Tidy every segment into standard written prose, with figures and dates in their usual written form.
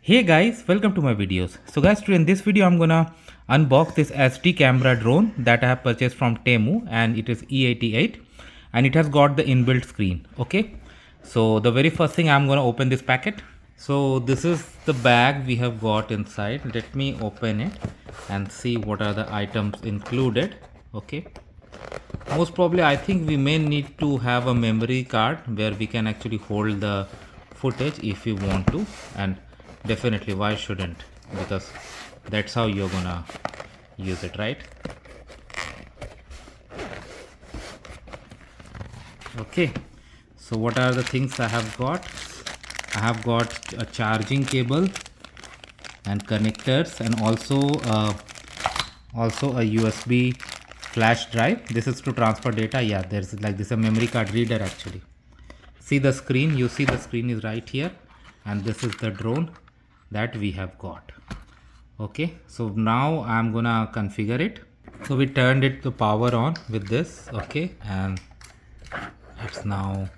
Hey guys, welcome to my videos. So guys, today in this video I'm gonna unbox this SD camera drone that I have purchased from Temu, and it is E88 and it has got the inbuilt screen. Okay, so the very first thing I'm gonna open this packet. So this is the bag we have got inside. Let me open it and see what are the items included. Okay, most probably I think we may need to have a memory card where we can actually hold the footage if we want to, and definitely why shouldn't, because that's how you're gonna use it, right? Okay, so what are the things I have got? I have got a charging cable and connectors, and also a USB flash drive. This is to transfer data. Yeah, there's like this a memory card reader actually. See the screen, you see the screen is right here, and this is the drone that we have got. Okay, so now I'm gonna configure it. So we turned it to power on with this. Okay, and it's now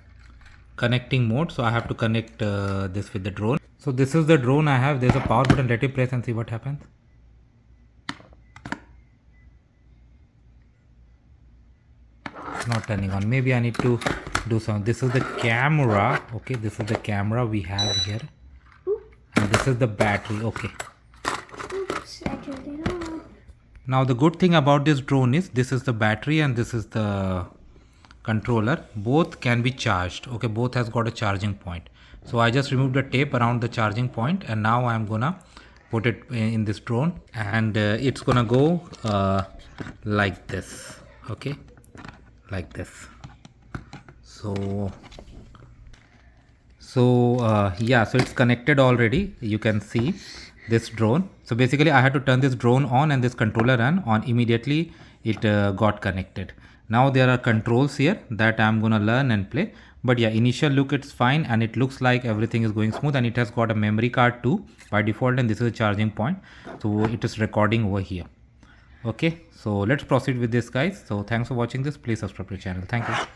connecting mode, so I have to connect this with the drone. So this is the drone I have. There's a power button. Let it press and see what happens. It's not turning on. Maybe I need to do some. This is the camera. Okay, this is the camera we have here, and this is the battery. Okay, now the good thing about this drone is this is the battery and this is the controller. Both can be charged. Okay, both has got a charging point. So I just removed the tape around the charging point, and now I'm gonna put it in this drone, and it's gonna go like this. Okay, like this. Yeah, so it's connected already. You can see this drone. So basically I had to turn this drone on and this controller on immediately it got connected. Now there are controls here that I'm gonna learn and play, but yeah, initial look it's fine, and it looks like everything is going smooth, and it has got a memory card too by default, and this is a charging point, so it is recording over here. Okay, so let's proceed with this guys. So thanks for watching this. Please subscribe to the channel. Thank you.